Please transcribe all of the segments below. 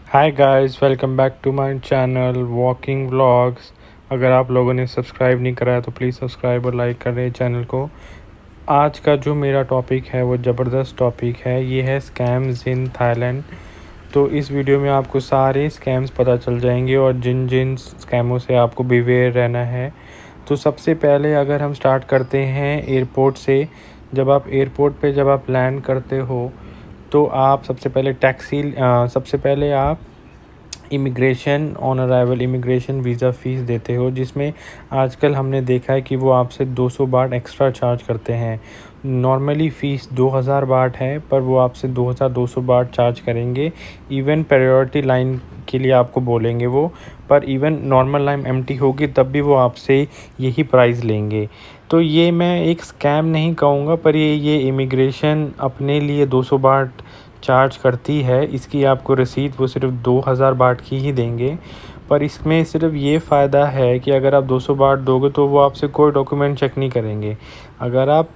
Hi guys, welcome back to my channel walking vlogs. अगर आप लोगों ने सब्सक्राइब नहीं करा है तो प्लीज़ सब्सक्राइब और लाइक कर दें चैनल को। आज का जो मेरा टॉपिक है वो ज़बरदस्त टॉपिक है, ये है स्कैम्स इन थाईलैंड। तो इस वीडियो में आपको सारे स्कैम्स पता चल जाएंगे और जिन जिन स्कैमों से आपको बिवेयर रहना है। तो सबसे पहले अगर हम स्टार्ट करते हैं एयरपोर्ट से। जब आप लैंड करते हो तो आप सबसे पहले आप immigration on arrival immigration visa fees देते हो, जिसमें आजकल हमने देखा है कि वो आपसे 200 बाट एक्स्ट्रा चार्ज करते हैं। नॉर्मली फ़ीस 2000 बाट है, पर वो आपसे 2200 बाट चार्ज करेंगे। इवन प्रायोरिटी लाइन के लिए आपको बोलेंगे वो, पर इवन नॉर्मल लाइन एम्प्टी होगी तब भी वो आपसे यही प्राइस लेंगे। तो ये मैं एक स्कैम नहीं कहूँगा, पर ये इमिग्रेशन अपने लिए 200 बाट चार्ज करती है। इसकी आपको रसीद वो सिर्फ 2000 बाट की ही देंगे। पर इसमें सिर्फ ये फ़ायदा है कि अगर आप 200 बाट दोगे तो वो आपसे कोई डॉक्यूमेंट चेक नहीं करेंगे। अगर आप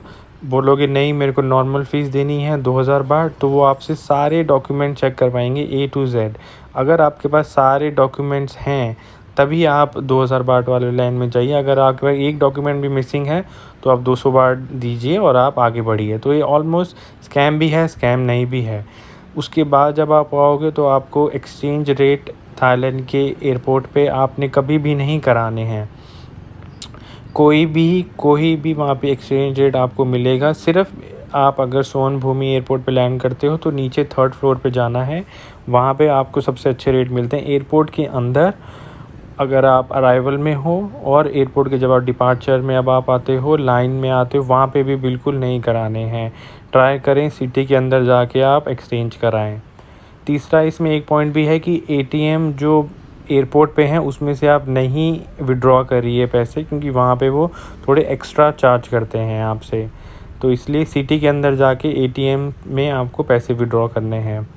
बोलोगे नहीं मेरे को नॉर्मल फ़ीस देनी है 2000 बाट, तो वो आपसे सारे डॉक्यूमेंट चेक करवाएंगे A to Z। अगर आपके पास सारे डॉक्यूमेंट्स हैं तभी आप 2000 बाट वाले लाइन में जाइए। अगर आपके पास एक डॉक्यूमेंट भी मिसिंग है तो आप 200 बाट दीजिए और आप आगे बढ़िए। तो ये ऑलमोस्ट स्कैम भी है, स्कैम नहीं भी है। उसके बाद जब आप आओगे तो आपको एक्सचेंज रेट थाईलैंड के एयरपोर्ट पे आपने कभी भी नहीं कराने हैं। कोई भी वहाँ पे एक्सचेंज रेट आपको मिलेगा। सिर्फ आप अगर सोनभूमि एयरपोर्ट पे लैंड करते हो तो नीचे 3rd फ्लोर पे जाना है, वहाँ पे आपको सबसे अच्छे रेट मिलते हैं। एयरपोर्ट के अंदर अगर आप अराइवल में हो और एयरपोर्ट के जब आप डिपार्चर में अब आप आते हो, लाइन में आते हो, वहाँ पे भी बिल्कुल नहीं कराने हैं। ट्राई करें सिटी के अंदर जाके आप एक्सचेंज कराएं। तीसरा इसमें एक पॉइंट भी है कि एटीएम जो एयरपोर्ट पे हैं उसमें से आप नहीं विड्रॉ करिए पैसे, क्योंकि वहाँ पे वो थोड़े एक्स्ट्रा चार्ज करते हैं आपसे। तो इसलिए सिटी के अंदर जाके एटीएम में आपको पैसे विड्रॉ करने हैं।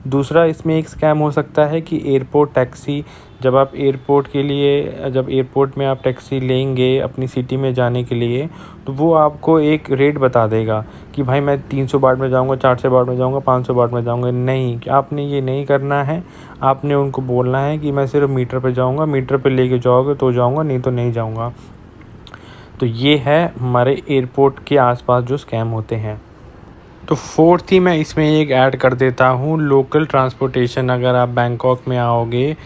दूसरा इसमें एक स्कैम हो सकता है कि एयरपोर्ट टैक्सी, जब एयरपोर्ट में आप टैक्सी लेंगे अपनी सिटी में जाने के लिए, तो वो आपको एक रेट बता देगा कि भाई मैं 300 बाट में जाऊंगा, 400 बाट में जाऊंगा, 500 बाट में जाऊंगा। नहीं, कि आपने ये नहीं करना है। आपने उनको बोलना है कि मैं सिर्फ मीटर पे जाऊंगा, मीटर पे लेके जाओगे तो जाऊंगा, नहीं तो नहीं जाऊंगा। तो ये है हमारे एयरपोर्ट के आसपास जो स्कैम होते हैं। तो फोर्थ ही मैं इसमें एक ऐड कर देता हूँ, लोकल ट्रांसपोर्टेशन। अगर आप बैंकॉक में आओगे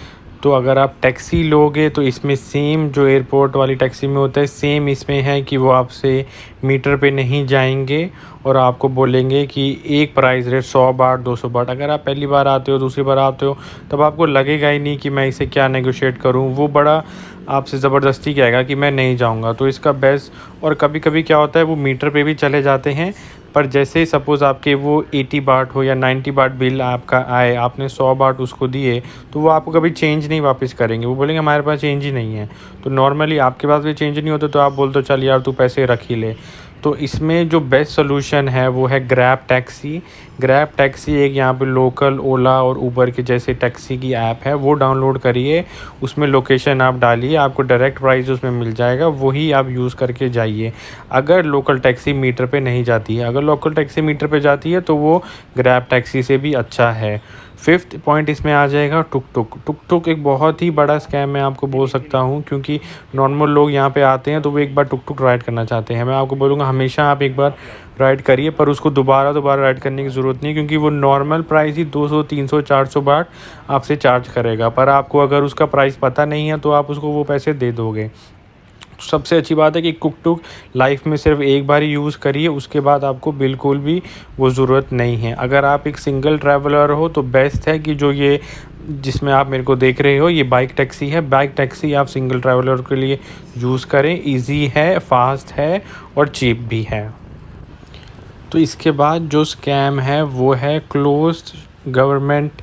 तो अगर आप टैक्सी लोगे तो इसमें सेम जो एयरपोर्ट वाली टैक्सी में होता है सेम इसमें है कि वो आपसे मीटर पे नहीं जाएंगे और आपको बोलेंगे कि एक प्राइस रेट 100 बाट 200 बाट। अगर आप पहली बार आते हो, दूसरी बार आते हो, तब आपको लगेगा ही नहीं कि मैं इसे क्या नेगोशिएट करूं। वो बड़ा आपसे ज़बरदस्ती कहेगा कि मैं नहीं जाऊंगा। तो इसका बेस्ट, और कभी कभी क्या होता है वो मीटर पे भी चले जाते हैं, पर जैसे सपोज़ आपके वो 80 बाट हो या 90 बाट बिल आपका आए, आपने 100 बाट उसको दिए, तो वो आपको कभी चेंज नहीं वापस करेंगे। वो बोलेंगे हमारे पास चेंज ही नहीं है। तो नॉर्मली आपके पास भी चेंज नहीं होता तो आप बोलते हो चल यार तू पैसे रख ही ले। तो इसमें जो बेस्ट सोल्यूशन है वो है ग्रैब टैक्सी। ग्रैब टैक्सी एक यहाँ पे लोकल ओला और ऊबर के जैसे टैक्सी की ऐप है, वो डाउनलोड करिए। उसमें लोकेशन आप डालिए, आपको डायरेक्ट प्राइस उसमें मिल जाएगा, वही आप यूज़ करके जाइए। अगर लोकल टैक्सी मीटर पे नहीं जाती है, अगर लोकल टैक्सी मीटर पे जाती है तो वो ग्रैब टैक्सी से भी अच्छा है। फिफ्थ पॉइंट इसमें आ जाएगा टुक टुक। टुक टुक एक बहुत ही बड़ा स्कैम मैं आपको बोल सकता हूँ, क्योंकि नॉर्मल लोग यहाँ पे आते हैं तो वो एक बार टुक टुक राइड करना चाहते हैं। मैं आपको बोलूँगा हमेशा आप एक बार राइड करिए, पर उसको दोबारा राइड करने की ज़रूरत नहीं, क्योंकि वो नॉर्मल प्राइस ही 200 300 400 बाट आपसे चार्ज करेगा। पर आपको अगर उसका प्राइस पता नहीं है तो आप उसको वो पैसे दे दोगे। सबसे अच्छी बात है कि टुक टुक लाइफ में सिर्फ एक बार ही यूज़ करिए, उसके बाद आपको बिल्कुल भी वो ज़रूरत नहीं है। अगर आप एक सिंगल ट्रैवलर हो तो बेस्ट है कि जो ये जिसमें आप मेरे को देख रहे हो ये बाइक टैक्सी है। बाइक टैक्सी आप सिंगल ट्रैवलर के लिए यूज़ करें, इजी है, फास्ट है और चीप भी है। तो इसके बाद जो स्कैम है वो है क्लोज्ड गवर्नमेंट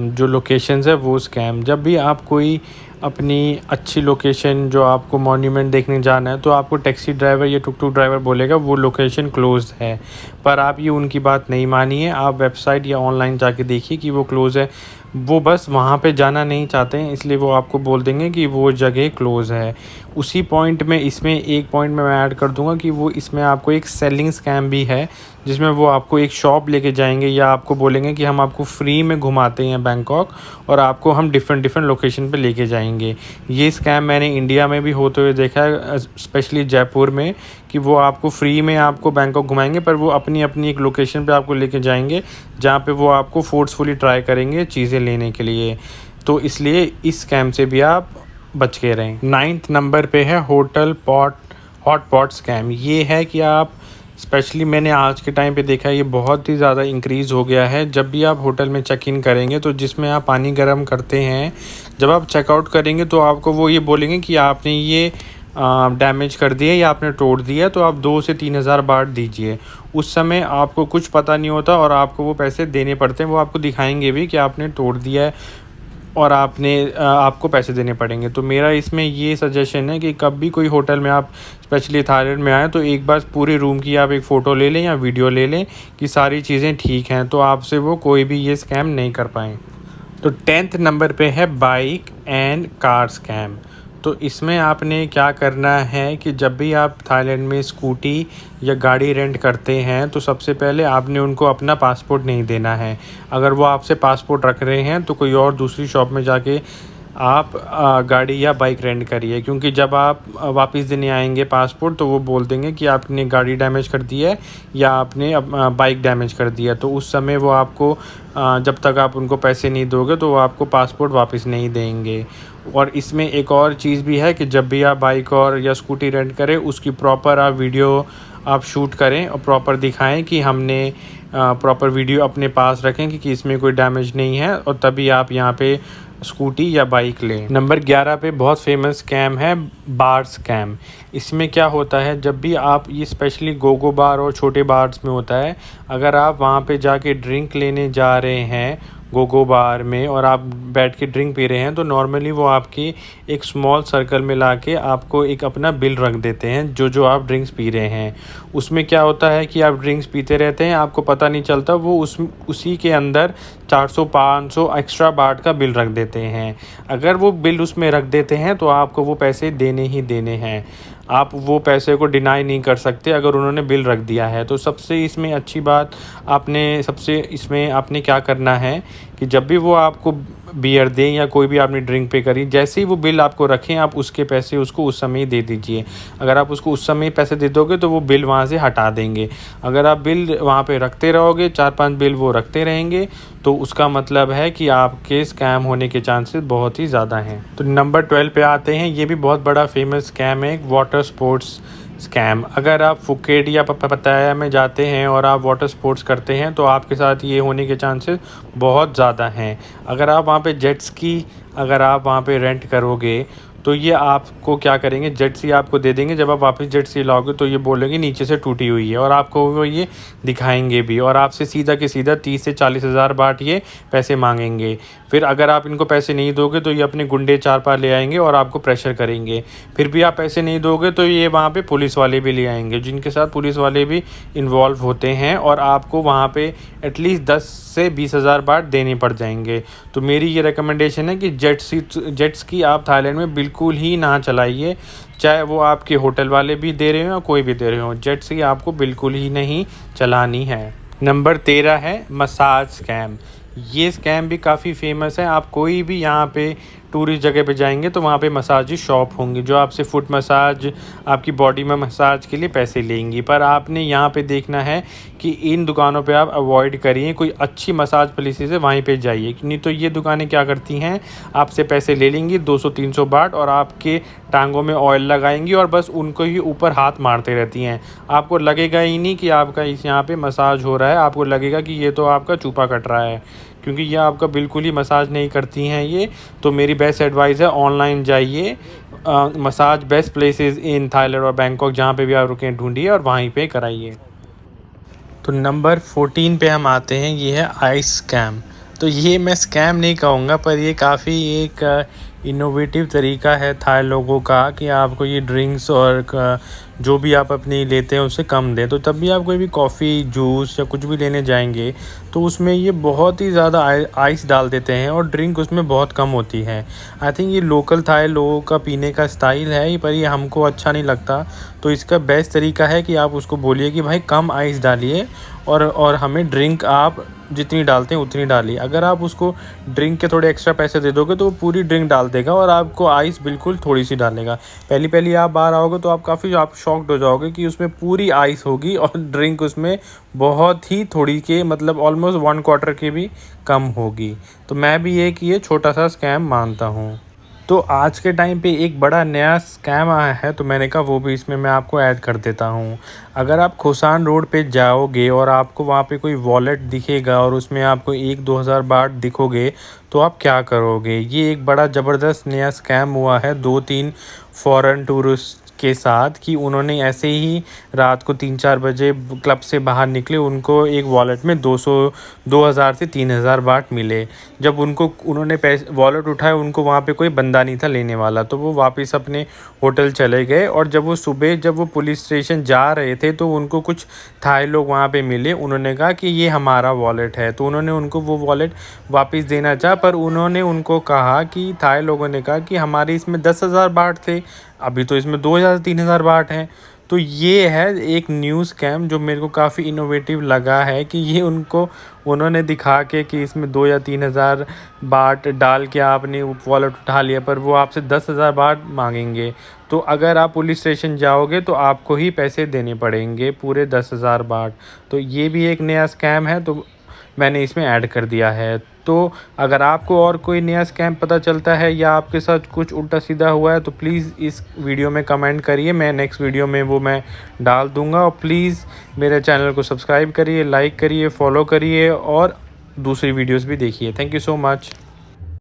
जो लोकेशंस है वो स्कैम। जब भी आप कोई अपनी अच्छी लोकेशन जो आपको मॉन्यूमेंट देखने जाना है तो आपको टैक्सी ड्राइवर या टुक टुक ड्राइवर बोलेगा वो लोकेशन क्लोज्ड है, पर आप ये उनकी बात नहीं मानिए। आप वेबसाइट या ऑनलाइन जाके देखिए कि वो क्लोज़ है। वो बस वहाँ पे जाना नहीं चाहते हैं, इसलिए वो आपको बोल देंगे कि वो जगह क्लोज़ है। उसी पॉइंट में इसमें एक पॉइंट में मैं ऐड कर दूंगा कि वो इसमें आपको एक सेलिंग स्कैम भी है, जिसमें वो आपको एक शॉप लेके जाएंगे या आपको बोलेंगे कि हम आपको फ्री में घुमाते हैं बैंकॉक और आपको हम डिफरेंट लोकेशन पे लेके जाएंगे। ये स्कैम मैंने इंडिया में भी होते हुए देखा है, स्पेशली जयपुर में, कि वो आपको फ्री में आपको बैंकॉक घुमाएंगे, पर वो अपनी एक लोकेशन पे आपको लेके जाएंगे जहाँ पे वो आपको फोर्सफुली ट्राई करेंगे चीज़ें लेने के लिए। तो इसलिए इस स्कैम से भी आप बच के रहें। 9th नंबर पे है होटल हॉटपॉट स्कैम। ये है कि आप, स्पेशली मैंने आज के टाइम पे देखा है, ये बहुत ही ज़्यादा इंक्रीज़ हो गया है। जब भी आप होटल में चेक इन करेंगे तो जिसमें आप पानी गर्म करते हैं, जब आप चेकआउट करेंगे तो आपको वो ये बोलेंगे कि आपने ये डैमेज कर दिया या आपने तोड़ दिया, तो आप 2 से 3 हज़ार बाट दीजिए। उस समय आपको कुछ पता नहीं होता और आपको वो पैसे देने पड़ते हैं। वो आपको दिखाएंगे भी कि आपने तोड़ दिया है और आपको पैसे देने पड़ेंगे। तो मेरा इसमें ये सजेशन है कि कभी कोई होटल में आप स्पेशली थाईलैंड में आएँ तो एक बार पूरे रूम की आप एक फ़ोटो ले लें या वीडियो ले लें कि सारी चीज़ें ठीक हैं, तो आपसे वो कोई भी ये स्कैम नहीं कर पाएँ। तो 10th नंबर पे है बाइक एंड कार स्कैम। तो इसमें आपने क्या करना है कि जब भी आप थाईलैंड में स्कूटी या गाड़ी रेंट करते हैं तो सबसे पहले आपने उनको अपना पासपोर्ट नहीं देना है। अगर वो आपसे पासपोर्ट रख रहे हैं तो कोई और दूसरी शॉप में जाके आप गाड़ी या बाइक रेंट करिए, क्योंकि जब आप वापस देने आएंगे पासपोर्ट तो वो बोल देंगे कि आपने गाड़ी डैमेज कर दी है या आपने बाइक डैमेज कर दिया। तो उस समय वो आपको जब तक आप उनको पैसे नहीं दोगे तो वो आपको पासपोर्ट वापस नहीं देंगे। और इसमें एक और चीज़ भी है कि जब भी आप बाइक और या स्कूटी रेंट करें उसकी प्रॉपर आप वीडियो आप शूट करें और प्रॉपर दिखाएं कि हमने प्रॉपर वीडियो अपने पास रखें कि इसमें कोई डैमेज नहीं है, और तभी आप यहाँ पे स्कूटी या बाइक लें। नंबर 11 पे बहुत फेमस स्कैम है बार स्कैम। इसमें क्या होता है, जब भी आप, ये स्पेशली गोगो बार और छोटे बार्स में होता है, अगर आप वहाँ पे जाके ड्रिंक लेने जा रहे हैं गोगो बार में और आप बैठ के ड्रिंक पी रहे हैं, तो नॉर्मली वो आपकी एक स्मॉल सर्कल में लाके आपको एक अपना बिल रख देते हैं जो आप ड्रिंक्स पी रहे हैं। उसमें क्या होता है कि आप ड्रिंक्स पीते रहते हैं, आपको पता नहीं चलता, वो उसी के अंदर 400-500 एक्स्ट्रा बाट का बिल रख देते हैं। अगर वो बिल उसमें रख देते हैं तो आपको वो पैसे देने ही देने हैं। आप वो पैसे को डिनाई नहीं कर सकते अगर उन्होंने बिल रख दिया है। तो सबसे इसमें अच्छी बात आपने क्या करना है कि जब भी वो आपको बियर दें या कोई भी आपने ड्रिंक पे करी, जैसे ही वो बिल आपको रखें आप उसके पैसे उसको उस समय ही दे दीजिए। अगर आप उसको उस समय पैसे दे दोगे तो वो बिल वहाँ से हटा देंगे। अगर आप बिल वहाँ पे रखते रहोगे, 4-5 बिल वो रखते रहेंगे, तो उसका मतलब है कि आपके स्कैम होने के चांसेस बहुत ही ज़्यादा हैं। तो नंबर 12 पे आते हैं। ये भी बहुत बड़ा फेमस स्कैम है, वाटर स्पोर्ट्स स्कैम। अगर आप फुकेट या पपाया में जाते हैं और आप वाटर स्पोर्ट्स करते हैं तो आपके साथ ये होने के चांसेस बहुत ज़्यादा हैं। अगर आप वहाँ पे जेट स्की अगर आप वहाँ पे रेंट करोगे तो ये आपको क्या करेंगे, जेट स्की आपको दे देंगे। जब आप वापस जेट स्की लाओगे तो ये बोलेंगे नीचे से टूटी हुई है, और आपको वो ये दिखाएंगे भी, और आपसे सीधा के सीधा 30 से 40 हज़ार बाट ये पैसे मांगेंगे। फिर अगर आप इनको पैसे नहीं दोगे तो ये अपने गुंडे 4-5 ले आएंगे और आपको प्रेशर करेंगे। फिर भी आप पैसे नहीं दोगे तो ये वहाँ पे पुलिस वाले भी ले आएंगे, जिनके साथ पुलिस वाले भी इन्वॉल्व होते हैं, और आपको वहाँ पे एटलीस्ट 10 से 20 हज़ार बाट देने पड़ जाएंगे। तो मेरी ये रिकमेंडेशन है कि जेट स्की आप थाईलैंड में बिल्कुल ही ना चलाइए, चाहे वो आपके होटल वाले भी दे रहे हो या कोई भी दे रहे हो। जेट स्की आपको बिल्कुल ही नहीं चलानी है। नंबर 13 है मसाज स्कैम। ये स्कैम भी काफ़ी फेमस है। आप कोई भी यहाँ पे टूरिस्ट जगह पे जाएंगे तो वहाँ पे मसाज शॉप होंगी जो आपसे फुट मसाज, आपकी बॉडी में मसाज के लिए पैसे लेंगी। पर आपने यहाँ पे देखना है कि इन दुकानों पे आप अवॉइड करिए, कोई अच्छी मसाज प्लेसेस है वहीं पे जाइए, नहीं तो ये दुकानें क्या करती हैं, आपसे पैसे ले लेंगी 200-300 बाट और आपके टांगों में ऑयल लगाएंगी और बस उनको ही ऊपर हाथ मारते रहती हैं। आपको लगेगा ही नहीं कि आपका इस यहाँ पे मसाज हो रहा है, आपको लगेगा कि ये तो आपका चूपा कट रहा है, क्योंकि ये आपका बिल्कुल ही मसाज नहीं करती हैं ये। तो मेरी बेस्ट एडवाइस है, ऑनलाइन जाइए, massage best places in Thailand और बैंकॉक जहाँ पे भी आप रुकें ढूंढिए और वहीं पे कराइए। तो नंबर 14 पे हम आते हैं, ये है आइस स्कैम। तो ये मैं स्कैम नहीं कहूँगा, पर ये काफ़ी एक इनोवेटिव तरीका है थाई लोगों का कि आपको ये ड्रिंक्स और जो भी आप अपनी लेते हैं उससे कम दें। तो तब भी आप कोई भी कॉफ़ी, जूस या कुछ भी लेने जाएंगे तो उसमें ये बहुत ही ज़्यादा आइस डाल देते हैं और ड्रिंक उसमें बहुत कम होती है। आई थिंक ये लोकल थाई लोगों का पीने का स्टाइल है, पर ये हमको अच्छा नहीं लगता। तो इसका बेस्ट तरीका है कि आप उसको बोलिए कि भाई कम आइस डालिए और हमें ड्रिंक आप जितनी डालते हैं उतनी डालिए। अगर आप उसको ड्रिंक के थोड़े एक्स्ट्रा पैसे दे दोगे तो वो पूरी ड्रिंक डाल देगा और आपको आइस बिल्कुल थोड़ी सी डालेगा। पहली पहली आप बाहर आओगे तो आप शॉक्ड हो जाओगे कि उसमें पूरी आइस होगी और ड्रिंक उसमें बहुत ही थोड़ी के मतलब ऑलमोस्ट 1/4 की भी कम होगी। तो मैं भी ये छोटा सा स्कैम मानता हूँ। तो आज के टाइम पे एक बड़ा नया स्कैम आया है, तो मैंने कहा वो भी इसमें मैं आपको ऐड कर देता हूँ। अगर आप खोसान रोड पे जाओगे और आपको वहाँ पे कोई वॉलेट दिखेगा और उसमें आपको 1-2 हज़ार बात दिखोगे तो आप क्या करोगे? ये एक बड़ा ज़बरदस्त नया स्कैम हुआ है 2-3 फॉरेन टूरिस्ट के साथ कि उन्होंने ऐसे ही रात को 3-4 बजे क्लब से बाहर निकले, उनको एक वॉलेट में 2,000 से 3,000 बात मिले। जब उन्होंने पैसे वॉलेट उठाया, उनको वहाँ पे कोई बंदा नहीं था लेने वाला, तो वो वापस अपने होटल चले गए। और जब वो पुलिस स्टेशन जा रहे थे तो उनको कुछ थाई लोग वहाँ पे मिले। उन्होंने कहा कि ये हमारा वॉलेट है, तो उन्होंने उनको वो वॉलेट वापस देना चाहा, पर उन्होंने उनको कहा कि थाई लोगों ने कहा कि हमारे इसमें 10,000 बात थे, अभी तो इसमें 2,000-3,000 बात हैं। तो ये है एक न्यू स्कैम जो मेरे को काफ़ी इनोवेटिव लगा है कि ये उन्होंने दिखा के कि इसमें 2 या 3,000 बात डाल के आपने वॉलेट उठा लिया, पर वो आपसे 10,000 बात मांगेंगे। तो अगर आप पुलिस स्टेशन जाओगे तो आपको ही पैसे देने पड़ेंगे पूरे 10,000 बात। तो ये भी एक नया स्कैम है, तो मैंने इसमें ऐड कर दिया है। तो अगर आपको और कोई नया स्कैम पता चलता है या आपके साथ कुछ उल्टा सीधा हुआ है तो प्लीज़ इस वीडियो में कमेंट करिए, मैं नेक्स्ट वीडियो में वो मैं डाल दूँगा। और प्लीज़ मेरे चैनल को सब्सक्राइब करिए, लाइक करिए, फॉलो करिए और दूसरी वीडियोस भी देखिए। Thank you so much.